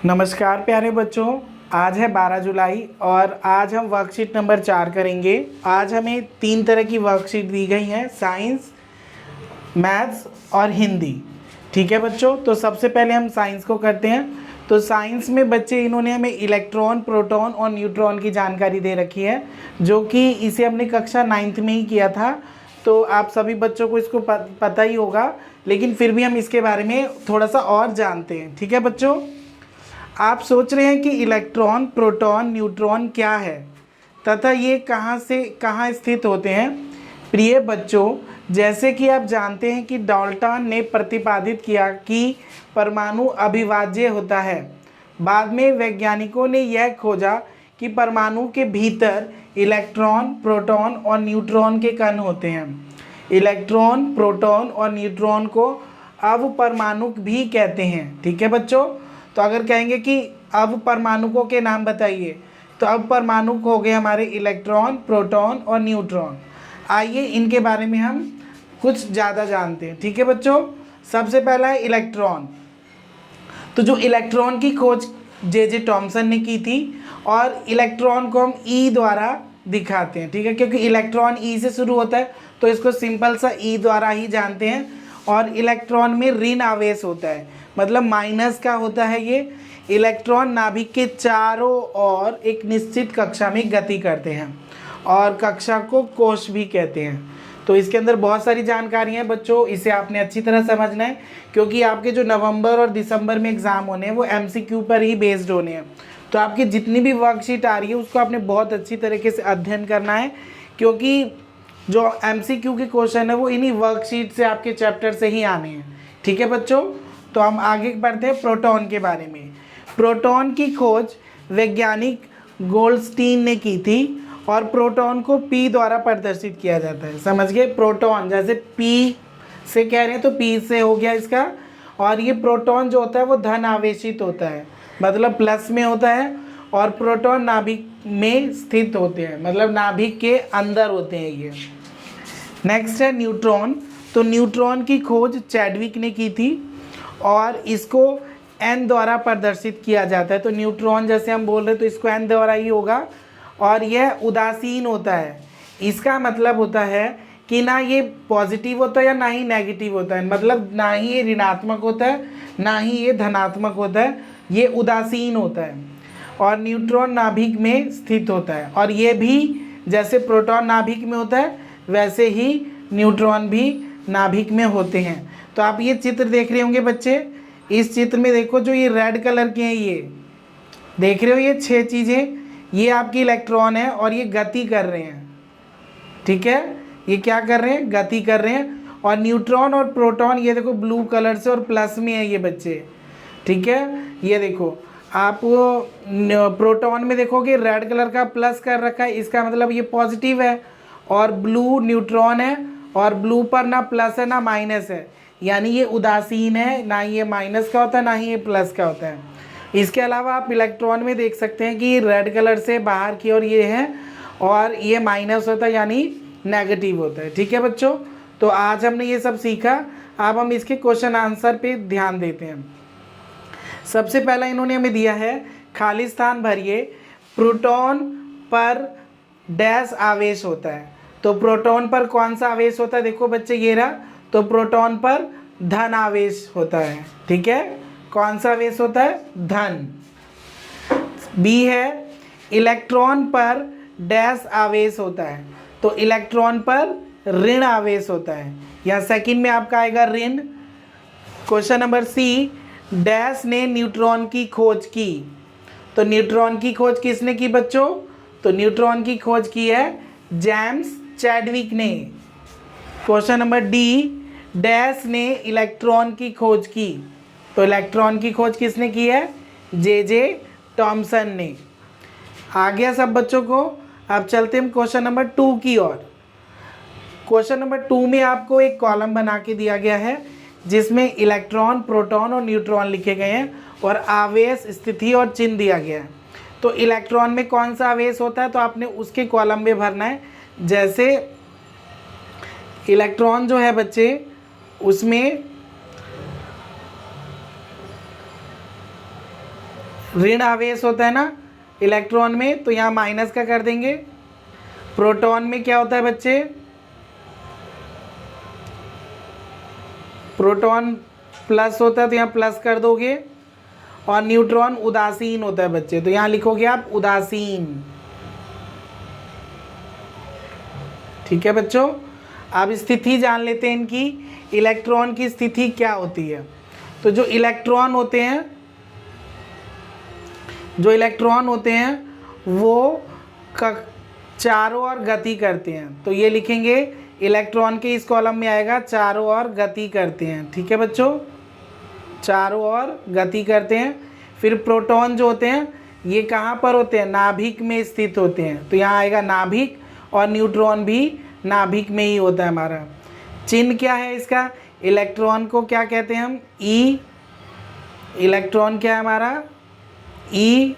नमस्कार प्यारे बच्चों। आज है 12 जुलाई और आज हम वर्कशीट नंबर 4 करेंगे। आज हमें 3 तरह की वर्कशीट दी गई हैं, साइंस, मैथ्स और हिंदी। ठीक है बच्चों, तो सबसे पहले हम साइंस को करते हैं। तो साइंस में बच्चे इन्होंने हमें इलेक्ट्रॉन, प्रोटॉन और न्यूट्रॉन की जानकारी दे रखी है, जो कि इसे हमने कक्षा 9th में ही किया था। तो आप सभी बच्चों को इसको पता ही होगा, लेकिन फिर भी हम इसके बारे में थोड़ा सा और जानते हैं। ठीक है बच्चों, आप सोच रहे हैं कि इलेक्ट्रॉन, प्रोटॉन, न्यूट्रॉन क्या है तथा ये कहाँ से कहाँ स्थित होते हैं। प्रिय बच्चों, जैसे कि आप जानते हैं कि डाल्टन ने प्रतिपादित किया कि परमाणु अविभाज्य होता है। बाद में वैज्ञानिकों ने यह खोजा कि परमाणु के भीतर इलेक्ट्रॉन, प्रोटॉन और न्यूट्रॉन के कण होते हैं। इलेक्ट्रॉन, प्रोटॉन और न्यूट्रॉन को अवपरमाणु भी कहते हैं। ठीक है बच्चों, तो अगर कहेंगे कि अवपरमाणुकों के नाम बताइए, तो अवपरमाणु हो गए हमारे इलेक्ट्रॉन, प्रोटॉन और न्यूट्रॉन। आइए इनके बारे में हम कुछ ज़्यादा जानते हैं। ठीक है बच्चों, सबसे पहला है इलेक्ट्रॉन। तो जो इलेक्ट्रॉन की खोज जे टॉमसन ने की थी, और इलेक्ट्रॉन को हम ई द्वारा दिखाते हैं। ठीक है, क्योंकि इलेक्ट्रॉन ई से शुरू होता है तो इसको सिंपल सा ई द्वारा ही जानते हैं। और इलेक्ट्रॉन में ऋण आवेश होता है, मतलब माइनस का होता है। ये इलेक्ट्रॉन नाभिक के चारों ओर एक निश्चित कक्षा में गति करते हैं और कक्षा को कोश भी कहते हैं। तो इसके अंदर बहुत सारी जानकारी है बच्चों, इसे आपने अच्छी तरह समझना है, क्योंकि आपके जो नवंबर और दिसंबर में एग्ज़ाम होने हैं वो एमसीक्यू पर ही बेस्ड होने हैं। तो आपकी जितनी भी वर्कशीट आ रही है उसको आपने बहुत अच्छी तरीके से अध्ययन करना है, क्योंकि जो एमसीक्यू के क्वेश्चन है वो इन्हीं वर्कशीट से, आपके चैप्टर से ही आने हैं। ठीक है बच्चों, तो हम आगे बढ़ते हैं प्रोटॉन के बारे में। प्रोटॉन की खोज वैज्ञानिक गोल्डस्टीन ने की थी और प्रोटॉन को पी द्वारा प्रदर्शित किया जाता है। समझ गए, प्रोटॉन जैसे पी से कह रहे हैं तो पी से हो गया इसका। और ये प्रोटॉन जो होता है वो धन आवेशित होता है, मतलब प्लस में होता है। और प्रोटॉन नाभिक में स्थित होते हैं, मतलब नाभिक के अंदर होते हैं ये। नेक्स्ट है न्यूट्रॉन। तो न्यूट्रॉन की खोज चैडविक ने की थी और इसको एन द्वारा प्रदर्शित किया जाता है। तो न्यूट्रॉन जैसे हम बोल रहे हैं तो इसको एन द्वारा ही होगा। और यह उदासीन होता है, इसका मतलब होता है कि ना ये पॉजिटिव होता है या ना ही नेगेटिव होता है, मतलब ना ही ये ऋणात्मक होता है ना ही ये धनात्मक होता है, ये उदासीन होता है। और न्यूट्रॉन नाभिक में स्थित होता है, और ये भी जैसे प्रोटॉन नाभिक में होता है वैसे ही न्यूट्रॉन भी नाभिक में होते हैं। तो आप ये चित्र देख रहे होंगे बच्चे, इस चित्र में देखो जो ये रेड कलर के हैं, ये देख रहे हो, ये 6 चीज़ें, ये आपकी इलेक्ट्रॉन है और ये गति कर रहे हैं। ठीक है, ये क्या कर रहे हैं, गति कर रहे हैं। और न्यूट्रॉन और प्रोटॉन ये देखो ब्लू कलर से और प्लस में है ये बच्चे। ठीक है, ये देखो आप प्रोटॉन में देखोगे रेड कलर का प्लस कर रखा है, इसका मतलब ये पॉजिटिव है। और ब्लू न्यूट्रॉन है और ब्लू पर ना प्लस है ना माइनस है, यानी ये उदासीन है, ना ये माइनस का होता है ना ही ये प्लस का होता है। इसके अलावा आप इलेक्ट्रॉन में देख सकते हैं कि रेड कलर से बाहर की ओर ये है और ये माइनस होता है, यानी नेगेटिव होता है। ठीक है बच्चों, तो आज हमने ये सब सीखा। अब हम इसके क्वेश्चन आंसर पे ध्यान देते हैं। सबसे पहला इन्होंने हमें दिया है, खाली स्थान भरिए, प्रोटॉन पर डैश आवेश होता है। तो प्रोटॉन पर कौन सा आवेश होता है, देखो बच्चे ये रहा, तो प्रोटॉन पर धन आवेश होता है। ठीक है, कौन सा आवेश होता है, धन। बी है, इलेक्ट्रॉन पर डैश आवेश होता है। तो इलेक्ट्रॉन पर ऋण आवेश होता है, यहाँ सेकंड में आपका आएगा ऋण। क्वेश्चन नंबर सी, डैश ने न्यूट्रॉन की खोज की। तो न्यूट्रॉन की खोज किसने की बच्चों, तो न्यूट्रॉन की खोज की है जेम्स चैडविक ने। क्वेश्चन नंबर डी, डैश ने इलेक्ट्रॉन की खोज की। तो इलेक्ट्रॉन की खोज किसने की है, जे टॉमसन ने। आ गया सब बच्चों को। अब चलते हैं क्वेश्चन नंबर 2 की ओर। क्वेश्चन नंबर 2 में आपको एक कॉलम बना के दिया गया है जिसमें इलेक्ट्रॉन, प्रोटॉन और न्यूट्रॉन लिखे गए हैं और आवेश, स्थिति और चिन्ह दिया गया है। तो इलेक्ट्रॉन में कौन सा आवेश होता है, तो आपने उसके कॉलम में भरना है। जैसे इलेक्ट्रॉन जो है बच्चे, उसमें ऋण आवेश होता है ना इलेक्ट्रॉन में, तो यहाँ माइनस का कर देंगे। प्रोटॉन में क्या होता है बच्चे, प्रोटॉन प्लस होता है तो यहाँ प्लस कर दोगे, और न्यूट्रॉन उदासीन होता है बच्चे, तो यहाँ लिखोगे आप उदासीन। ठीक है बच्चों, अब स्थिति जान लेते हैं इनकी, इलेक्ट्रॉन की स्थिति क्या होती है। तो जो इलेक्ट्रॉन होते हैं वो चारों ओर गति करते हैं, तो ये लिखेंगे इलेक्ट्रॉन के इस कॉलम में आएगा चारों ओर गति करते हैं। ठीक है बच्चों, चारों ओर गति करते हैं। फिर प्रोटॉन जो होते हैं ये कहाँ पर होते हैं, नाभिक में स्थित होते हैं, तो यहाँ आएगा नाभिक, और न्यूट्रॉन भी नाभिक में ही होता है हमारा। चिन्ह क्या है इसका, इलेक्ट्रॉन को क्या कहते हैं हम, ई। इलेक्ट्रॉन क्या है हमारा, ई,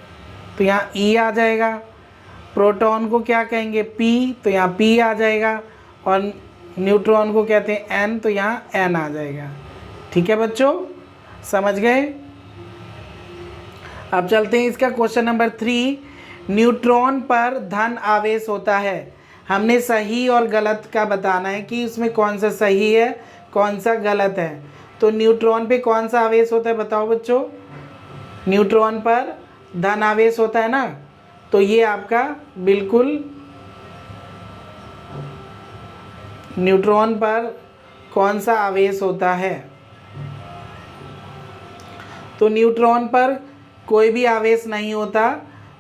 तो यहाँ ई आ जाएगा। प्रोटॉन को क्या कहेंगे, पी, तो यहाँ पी आ जाएगा, और न्यूट्रॉन को कहते हैं एन, तो यहाँ एन आ जाएगा। ठीक है बच्चों, समझ गए। अब चलते हैं इसका क्वेश्चन नंबर 3। न्यूट्रॉन पर धन आवेश होता है, हमने सही और गलत का बताना है कि उसमें कौन सा सही है कौन सा गलत है। तो न्यूट्रॉन पे कौन सा आवेश होता है बताओ बच्चों, न्यूट्रॉन पर धन आवेश होता है ना, तो ये आपका बिल्कुल न्यूट्रॉन पर कौन सा आवेश होता है, तो न्यूट्रॉन पर कोई भी आवेश नहीं होता,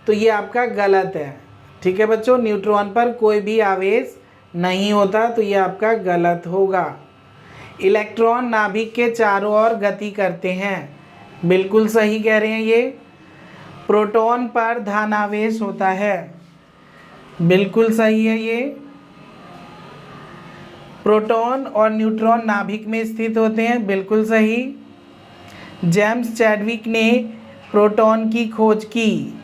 तो ये आपका गलत है। ठीक है बच्चों, न्यूट्रॉन पर कोई भी आवेश नहीं होता, तो ये आपका गलत होगा। इलेक्ट्रॉन नाभिक के चारों ओर गति करते हैं, बिल्कुल सही कह रहे हैं ये। प्रोटॉन पर धन आवेश होता है, बिल्कुल सही है ये। प्रोटॉन और न्यूट्रॉन नाभिक में स्थित होते हैं, बिल्कुल सही। जेम्स चैडविक ने प्रोटॉन की खोज की,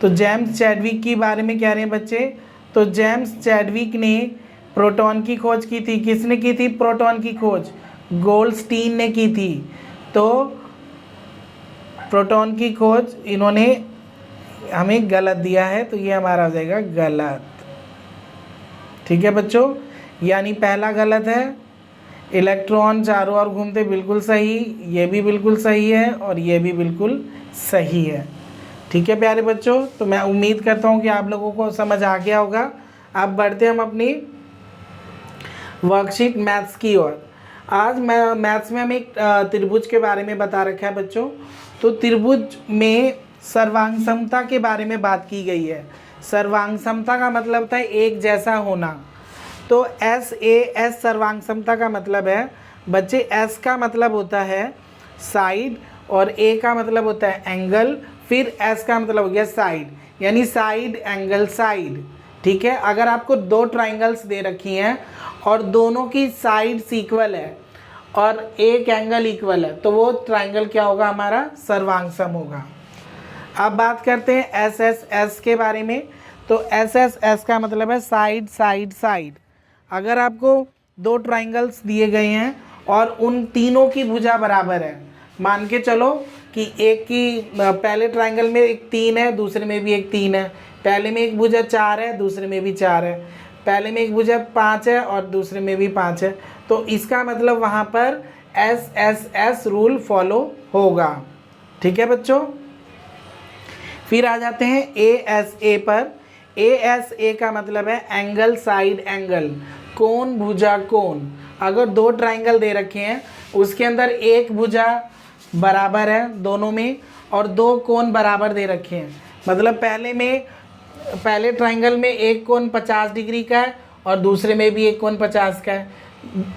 तो जेम्स चैडविक के बारे में कह रहे हैं बच्चे, तो जेम्स चैडविक ने प्रोटॉन की खोज की थी। किसने की थी प्रोटॉन की खोज, गोल्डस्टीन ने की थी। तो प्रोटॉन की खोज इन्होंने हमें गलत दिया है, तो ये हमारा हो जाएगा गलत। ठीक है बच्चों, यानी पहला गलत है, इलेक्ट्रॉन चारों ओर घूमते, बिल्कुल सही, ये भी बिल्कुल सही है, और ये भी बिल्कुल सही है। ठीक है प्यारे बच्चों, तो मैं उम्मीद करता हूँ कि आप लोगों को समझ आ गया होगा। अब बढ़ते हम अपनी वर्कशीट मैथ्स की ओर। आज मैं मैथ्स में हमें एक त्रिभुज के बारे में बता रखा है बच्चों, तो त्रिभुज में सर्वांग समता के बारे में बात की गई है। सर्वांग समता का मतलब था एक जैसा होना, तो एस सर्वांग समता का मतलब है बच्चे, एस का मतलब होता है साइड, और ए का मतलब होता है एंगल, फिर एस का मतलब हो गया साइड, यानी साइड एंगल साइड। ठीक है, अगर आपको दो ट्राइंगल्स दे रखी हैं और दोनों की साइड्स इक्वल है और एक एंगल इक्वल है, तो वो ट्राइंगल क्या होगा हमारा, सर्वांग सम होगा। अब बात करते हैं एस के बारे में, तो एस का मतलब है साइड साइड साइड। अगर आपको दो ट्राइंगल्स दिए गए हैं और उन तीनों की भुजा बराबर है, मान के चलो कि एक की पहले ट्राइंगल में एक 3 है, दूसरे में भी एक 3 है, पहले में एक भुजा 4 है, दूसरे में भी 4 है, पहले में एक भुजा 5 है और दूसरे में भी 5 है, तो इसका मतलब वहाँ पर एस रूल फॉलो होगा। ठीक है बच्चों, फिर आ जाते हैं ए पर। ए का मतलब है एंगल साइड एंगल, कोण भुजा कोण। अगर दो ट्राइंगल दे रखे हैं, उसके अंदर एक भुजा बराबर है दोनों में, और दो कोण बराबर दे रखे हैं, मतलब पहले ट्राइंगल में एक कोण 50 डिग्री का है और दूसरे में भी एक कोण 50 का है,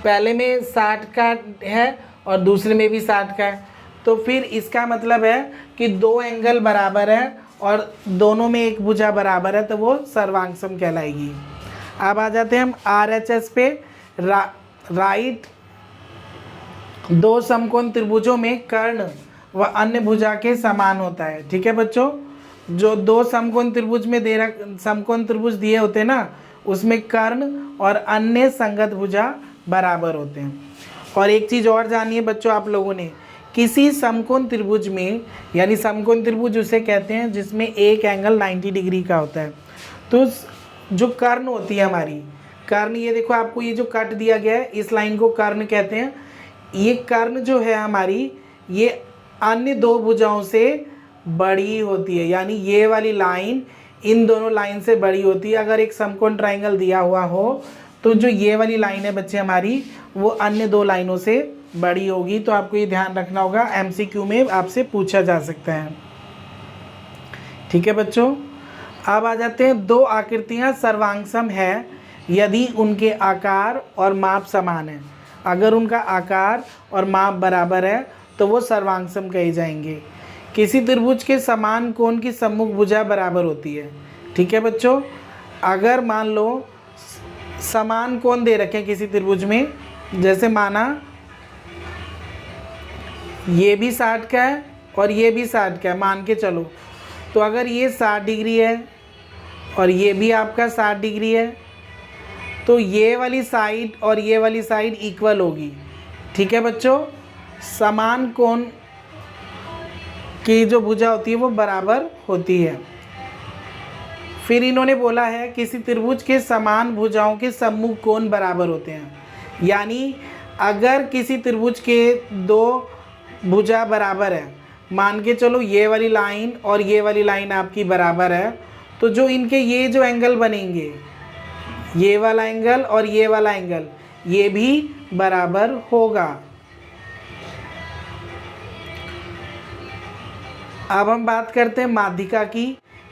पहले में 60 का है और दूसरे में भी 60 का है, तो फिर इसका मतलब है कि दो एंगल बराबर है और दोनों में एक भुजा बराबर है, तो वो सर्वांग सम कहलाएगी। अब आ जाते हैं हम RHS पे। राइट, दो समकोण त्रिभुजों में कर्ण व अन्य भुजा के समान होता है। ठीक है बच्चों, जो दो समकोण त्रिभुज में समकोण त्रिभुज दिए होते हैं ना, उसमें कर्ण और अन्य संगत भुजा बराबर होते हैं। और एक चीज़ और जानिए बच्चों आप लोगों ने, किसी समकोण त्रिभुज में, यानी समकोण त्रिभुज उसे कहते हैं जिसमें एक एंगल 90 डिग्री का होता है। तो जो कर्ण होती है हमारी, कर्ण, ये देखो आपको ये जो कट दिया गया है इस लाइन को कर्ण कहते हैं। ये कर्ण जो है हमारी, ये अन्य दो भुजाओं से बड़ी होती है, यानी ये वाली लाइन इन दोनों लाइन से बड़ी होती है। अगर एक समकोण ट्राइंगल दिया हुआ हो तो जो ये वाली लाइन है बच्चे हमारी, वो अन्य दो लाइनों से बड़ी होगी। तो आपको ये ध्यान रखना होगा, एमसीक्यू में आपसे पूछा जा सकता है। ठीक है बच्चों, अब आ जाते हैं, दो आकृतियां सर्वांगसम है यदि उनके आकार और माप समान है। अगर उनका आकार और माप बराबर है तो वो सर्वांगसम कहे जाएंगे। किसी त्रिभुज के समान कोण की सम्मुख भुजा बराबर होती है। ठीक है बच्चों, अगर मान लो समान कोण दे रखे हैं किसी त्रिभुज में, जैसे माना ये भी 60 का है और ये भी 60 का है, मान के चलो, तो अगर ये 60 डिग्री है और ये भी आपका 60 डिग्री है, तो ये वाली साइड और ये वाली साइड इक्वल होगी। ठीक है बच्चों, समान कोण की जो भुजा होती है वो बराबर होती है। फिर इन्होंने बोला है किसी त्रिभुज के समान भुजाओं के सम्मुख कोण बराबर होते हैं। यानी अगर किसी त्रिभुज के दो भुजा बराबर है, मान के चलो ये वाली लाइन और ये वाली लाइन आपकी बराबर है, तो जो इनके ये जो एंगल बनेंगे, ये वाला एंगल और ये वाला एंगल, ये भी बराबर होगा। अब हम बात करते हैं माध्यिका की,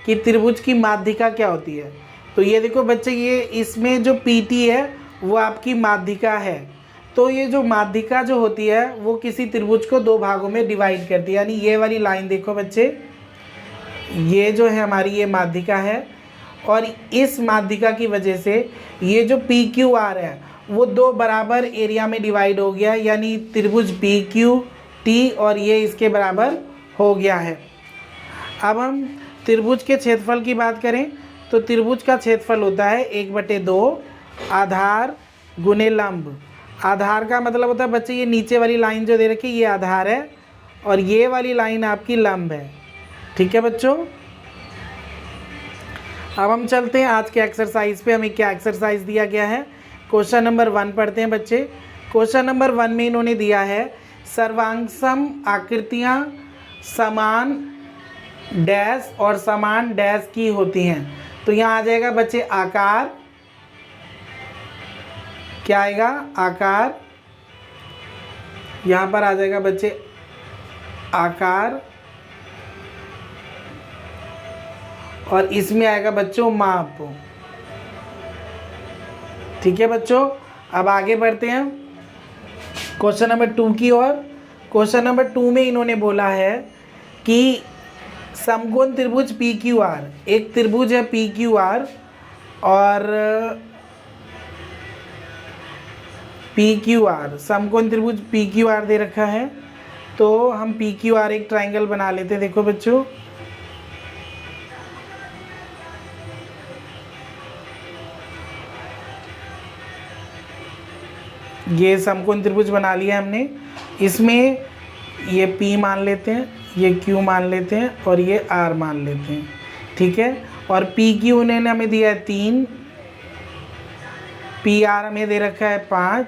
कि त्रिभुज की माध्यिका क्या होती है। तो ये देखो बच्चे, ये इसमें जो पीटी है वो आपकी माध्यिका है। तो ये जो माध्यिका जो होती है वो किसी त्रिभुज को दो भागों में डिवाइड करती है। यानी ये वाली लाइन देखो बच्चे, ये जो है हमारी ये माध्यिका है, और इस माध्यिका की वजह से ये जो पी क्यू आर है वो दो बराबर एरिया में डिवाइड हो गया, यानी त्रिभुज पी क्यू टी और ये इसके बराबर हो गया है। अब हम त्रिभुज के क्षेत्रफल की बात करें तो त्रिभुज का क्षेत्रफल होता है 1/2 आधार गुने लंब। आधार का मतलब होता है बच्चे, ये नीचे वाली लाइन जो दे रखी है ये आधार है और ये वाली लाइन आपकी लंब है। ठीक है बच्चों, अब हम चलते हैं आज के एक्सरसाइज पे। हमें क्या एक्सरसाइज दिया गया है, क्वेश्चन नंबर 1 पढ़ते हैं बच्चे। क्वेश्चन नंबर 1 में इन्होंने दिया है सर्वांगसम आकृतियाँ समान डैश और समान डैश की होती हैं। तो यहाँ आ जाएगा बच्चे आकार, क्या आएगा, आकार, यहाँ पर आ जाएगा बच्चे आकार, और इसमें आएगा बच्चों माप। ठीक है बच्चों, अब आगे बढ़ते हैं क्वेश्चन नंबर 2 की ओर। क्वेश्चन नंबर 2 में इन्होंने बोला है कि समकोण त्रिभुज पी क्यू आर, एक त्रिभुज है पी क्यू आर और पी क्यू आर, समकोण त्रिभुज पी क्यू आर दे रखा है। तो हम पी क्यू आर एक ट्राइंगल बना लेते हैं। देखो बच्चों, ये समकोण त्रिभुज बना लिया हमने। इसमें ये P मान लेते हैं, ये Q मान लेते हैं और ये R मान लेते हैं। ठीक है, और PQ उन्होंने हमें दिया है 3, PR हमें दे रखा है 5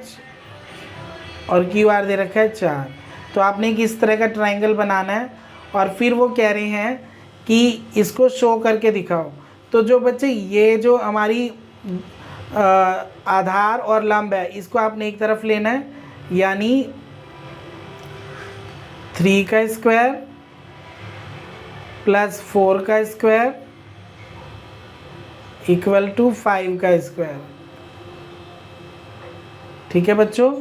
और QR दे रखा है 4। तो आपने किस तरह का ट्राइंगल बनाना है, और फिर वो कह रहे हैं कि इसको शो करके दिखाओ। तो जो बच्चे ये जो हमारी आधार और लंब है इसको आपने एक तरफ लेना है, यानी 3 का स्क्वायर प्लस 4 का स्क्वायर इक्वल टू 5 का स्क्वायर। ठीक है बच्चों,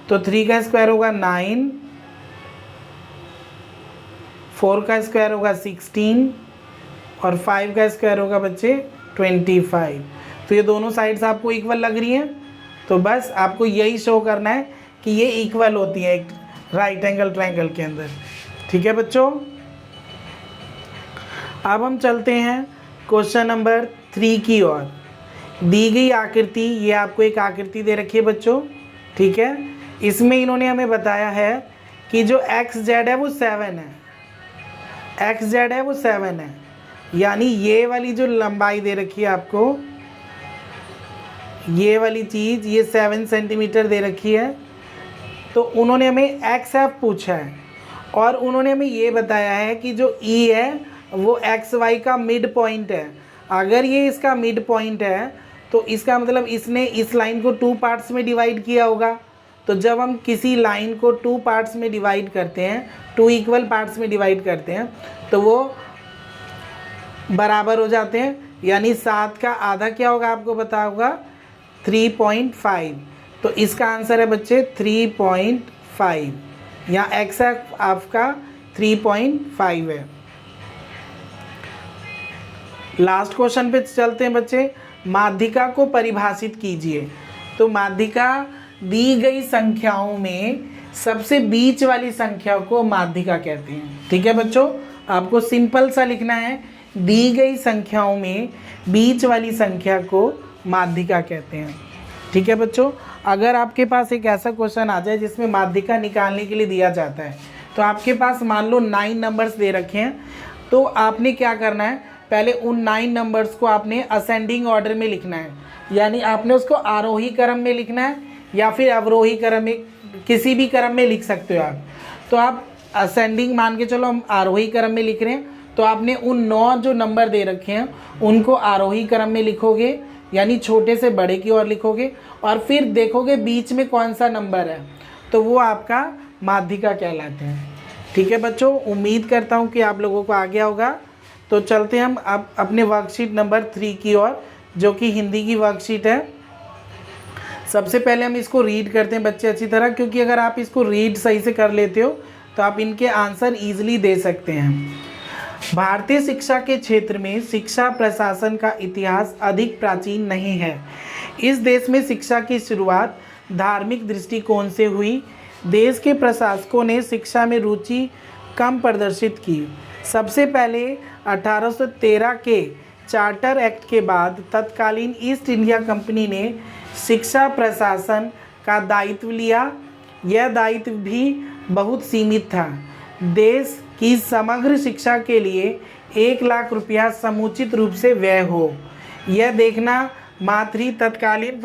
तो 3 का स्क्वायर होगा 9, 4 का स्क्वायर होगा 16 और 5 का स्क्वायर होगा बच्चे 25। तो ये दोनों साइड्स आपको इक्वल लग रही हैं, तो बस आपको यही शो करना है कि ये इक्वल होती है एक राइट एंगल ट्रायंगल के अंदर। ठीक है बच्चों, अब हम चलते हैं क्वेश्चन नंबर 3 की ओर। दी गई आकृति, ये आपको एक आकृति दे रखी है बच्चों। ठीक है, इसमें इन्होंने हमें बताया है कि जो एक्स जेड है वो 7 है, एक्स जेड है वो 7 है, यानी ये वाली जो लंबाई दे रखी है आपको, ये वाली चीज़, ये 7 सेंटीमीटर दे रखी है। तो उन्होंने हमें एक्स एफ पूछा है और उन्होंने हमें ये बताया है कि जो ई है वो एक्स वाई का मिड पॉइंट है। अगर ये इसका मिड पॉइंट है तो इसका मतलब इसने इस लाइन को 2 पार्ट्स में डिवाइड किया होगा। तो जब हम किसी लाइन को 2 पार्ट्स में डिवाइड करते हैं, 2 इक्वल पार्ट्स में डिवाइड करते हैं, तो वो बराबर हो जाते हैं। यानी 7 का आधा क्या होगा आपको पता होगा, 3.5। तो इसका आंसर है बच्चे 3.5, यहाँ एक्स आपका 3.5 है। लास्ट क्वेश्चन पे चलते हैं बच्चे, माध्यिका को परिभाषित कीजिए। तो माध्यिका दी गई संख्याओं में सबसे बीच वाली संख्या को माध्यिका कहते हैं। ठीक है बच्चों, आपको सिंपल सा लिखना है, दी गई संख्याओं में बीच वाली संख्या को माध्यिका कहते हैं। ठीक है बच्चों, अगर आपके पास एक ऐसा क्वेश्चन आ जाए जिसमें माध्यिका निकालने के लिए दिया जाता है, तो आपके पास मान लो 9 नंबर्स दे रखे हैं, तो आपने क्या करना है, पहले उन 9 नंबर्स को आपने असेंडिंग ऑर्डर में लिखना है। यानी आपने उसको आरोही क्रम में लिखना है या फिर अवरोही क्रम में, किसी भी क्रम में लिख सकते हो आप। तो आप असेंडिंग मान के चलो, हम आरोही क्रम में लिख रहे हैं, तो आपने उन 9 जो नंबर दे रखे हैं उनको आरोही क्रम में लिखोगे, यानी छोटे से बड़े की ओर लिखोगे, और फिर देखोगे बीच में कौन सा नंबर है, तो वो आपका माध्यिका कहलाते हैं। ठीक है बच्चों, उम्मीद करता हूँ कि आप लोगों को आ गया होगा। तो चलते हैं हम अब अपने वर्कशीट नंबर 3 की ओर, जो कि हिंदी की वर्कशीट है। सबसे पहले हम इसको रीड करते हैं बच्चे अच्छी तरह, क्योंकि अगर आप इसको रीड सही से कर लेते हो तो आप इनके आंसर ईजिली दे सकते हैं। भारतीय शिक्षा के क्षेत्र में शिक्षा प्रशासन का इतिहास अधिक प्राचीन नहीं है। इस देश में शिक्षा की शुरुआत धार्मिक दृष्टिकोण से हुई। देश के प्रशासकों ने शिक्षा में रुचि कम प्रदर्शित की। सबसे पहले 1813 के चार्टर एक्ट के बाद तत्कालीन ईस्ट इंडिया कंपनी ने शिक्षा प्रशासन का दायित्व लिया। यह दायित्व भी बहुत सीमित था। देश की समग्र शिक्षा के लिए 1 लाख रुपया समुचित रूप से व्यय हो, यह देखना मात्र ही तत्कालीन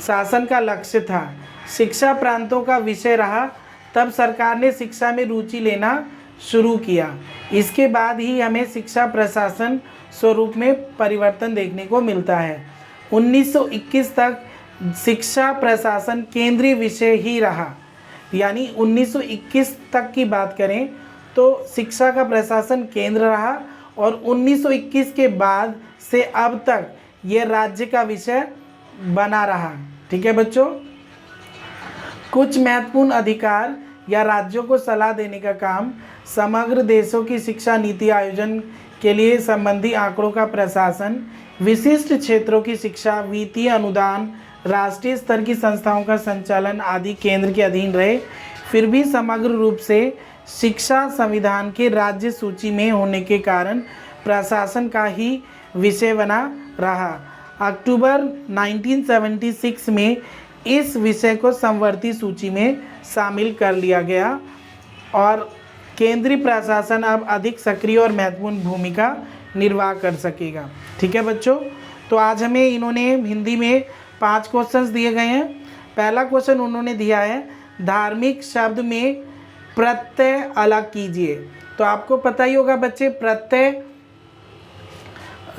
शासन का लक्ष्य था। शिक्षा प्रांतों का विषय रहा, तब सरकार ने शिक्षा में रुचि लेना शुरू किया। इसके बाद ही हमें शिक्षा प्रशासन स्वरूप में परिवर्तन देखने को मिलता है। 1921 तक शिक्षा प्रशासन केंद्रीय विषय ही रहा। यानी 1921 तक की बात करें तो शिक्षा का प्रशासन केंद्र रहा, और 1921 के बाद से अब तक ये राज्य का विषय बना रहा। ठीक है बच्चों, कुछ महत्वपूर्ण अधिकार या राज्यों को सलाह देने का काम, समग्र देशों की शिक्षा नीति आयोजन के लिए संबंधी आंकड़ों का प्रशासन, विशिष्ट क्षेत्रों की शिक्षा, वित्तीय अनुदान, राष्ट्रीय स्तर की संस्थाओं का संचालन आदि केंद्र के अधीन रहे। फिर भी समग्र रूप से शिक्षा संविधान के राज्य सूची में होने के कारण प्रशासन का ही विषय बना रहा। अक्टूबर 1976 में इस विषय को समवर्ती सूची में शामिल कर लिया गया और केंद्रीय प्रशासन अब अधिक सक्रिय और महत्वपूर्ण भूमिका निर्वाह कर सकेगा। ठीक है बच्चों, तो आज हमें इन्होंने हिंदी में 5 क्वेश्चंस दिए गए हैं। पहला क्वेश्चन उन्होंने दिया है, धार्मिक शब्द में प्रत्यय अलग कीजिए। तो आपको पता ही होगा बच्चे, प्रत्यय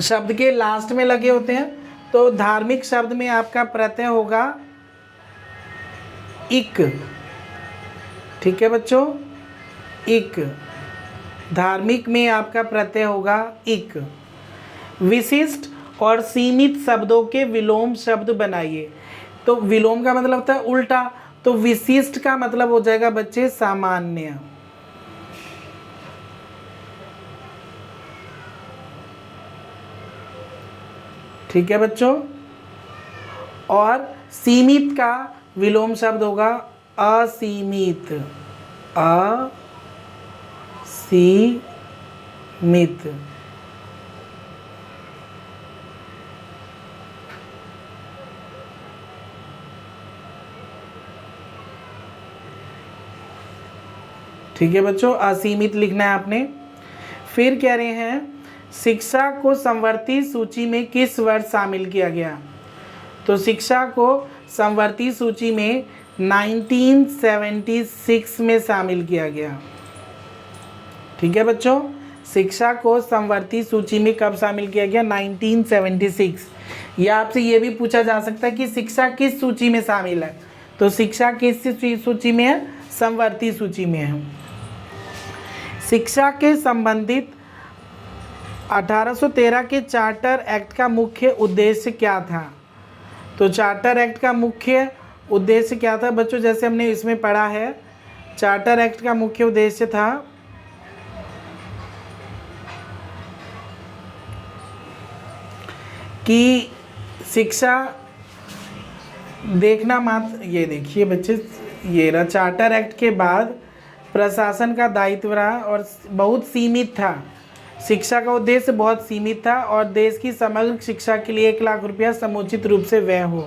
शब्द के लास्ट में लगे होते हैं। तो धार्मिक शब्द में आपका प्रत्यय होगा इक। ठीक है बच्चों, इक। धार्मिक में आपका प्रत्यय होगा इक। विशिष्ट और सीमित शब्दों के विलोम शब्द बनाइए। तो विलोम का मतलब होता है उल्टा, तो विशिष्ट का मतलब हो जाएगा बच्चे सामान्य। ठीक है बच्चों, और सीमित का विलोम शब्द होगा असीमित। असीमित। ठीक है बच्चों, असीमित लिखना है आपने। फिर कह रहे हैं शिक्षा को समवर्ती सूची में किस वर्ष शामिल किया गया? तो शिक्षा को समवर्ती सूची में 1976 में शामिल किया गया। ठीक है बच्चों, शिक्षा को समवर्ती सूची में कब शामिल किया गया? 1976। या आपसे ये भी पूछा जा सकता है कि शिक्षा किस सूची में शामिल है, तो शिक्षा किस सूची में है? समवर्ती सूची में है। शिक्षा के संबंधित 1813 के चार्टर एक्ट का मुख्य उद्देश्य क्या था? तो चार्टर एक्ट का मुख्य उद्देश्य क्या था बच्चों? जैसे हमने इसमें पढ़ा है, चार्टर एक्ट का मुख्य उद्देश्य था कि शिक्षा देखना मात्र, ये देखिए बच्चे, ये रहा चार्टर एक्ट के बाद प्रशासन का दायित्व रहा और बहुत सीमित था। शिक्षा का उद्देश्य बहुत सीमित था और देश की समग्र शिक्षा के लिए 1 लाख रुपया समुचित रूप से व्यय हो,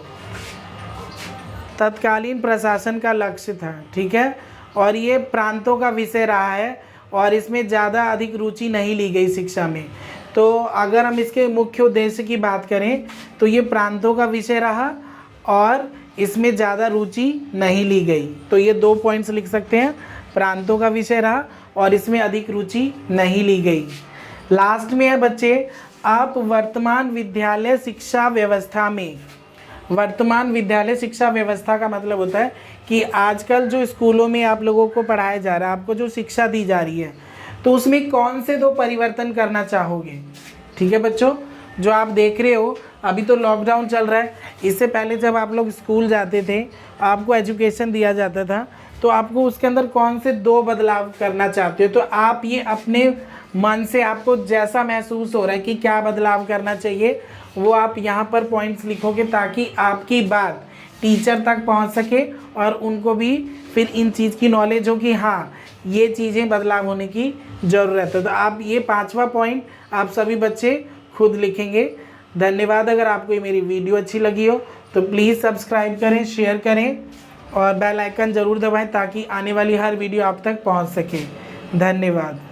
तत्कालीन प्रशासन का लक्ष्य था। ठीक है, और ये प्रांतों का विषय रहा है और इसमें ज़्यादा अधिक रुचि नहीं ली गई शिक्षा में। तो अगर हम इसके मुख्य उद्देश्य की बात करें तो ये प्रांतों का विषय रहा और इसमें ज़्यादा रुचि नहीं ली गई। तो ये 2 पॉइंट्स लिख सकते हैं, प्रांतों का विषय रहा और इसमें अधिक रुचि नहीं ली गई। लास्ट में है बच्चे, आप वर्तमान विद्यालय शिक्षा व्यवस्था में, वर्तमान विद्यालय शिक्षा व्यवस्था का मतलब होता है कि आजकल जो स्कूलों में आप लोगों को पढ़ाया जा रहा है, आपको जो शिक्षा दी जा रही है, तो उसमें कौन से 2 परिवर्तन करना चाहोगे? ठीक है बच्चों, जो आप देख रहे हो अभी तो लॉकडाउन चल रहा है, इससे पहले जब आप लोग स्कूल जाते थे, आपको एजुकेशन दिया जाता था, तो आपको उसके अंदर कौन से 2 बदलाव करना चाहते हो? तो आप ये अपने मन से आपको जैसा महसूस हो रहा है कि क्या बदलाव करना चाहिए, वो आप यहाँ पर पॉइंट्स लिखोगे ताकि आपकी बात टीचर तक पहुँच सके और उनको भी फिर इन चीज़ की नॉलेज हो कि हाँ ये चीज़ें बदलाव होने की ज़रूरत है। तो आप ये 5वां पॉइंट आप सभी बच्चे खुद लिखेंगे। धन्यवाद। अगर आपको ये मेरी वीडियो अच्छी लगी हो तो प्लीज़ सब्सक्राइब करें, शेयर करें और बेल आइकन ज़रूर दबाएं ताकि आने वाली हर वीडियो आप तक पहुंच सके। धन्यवाद।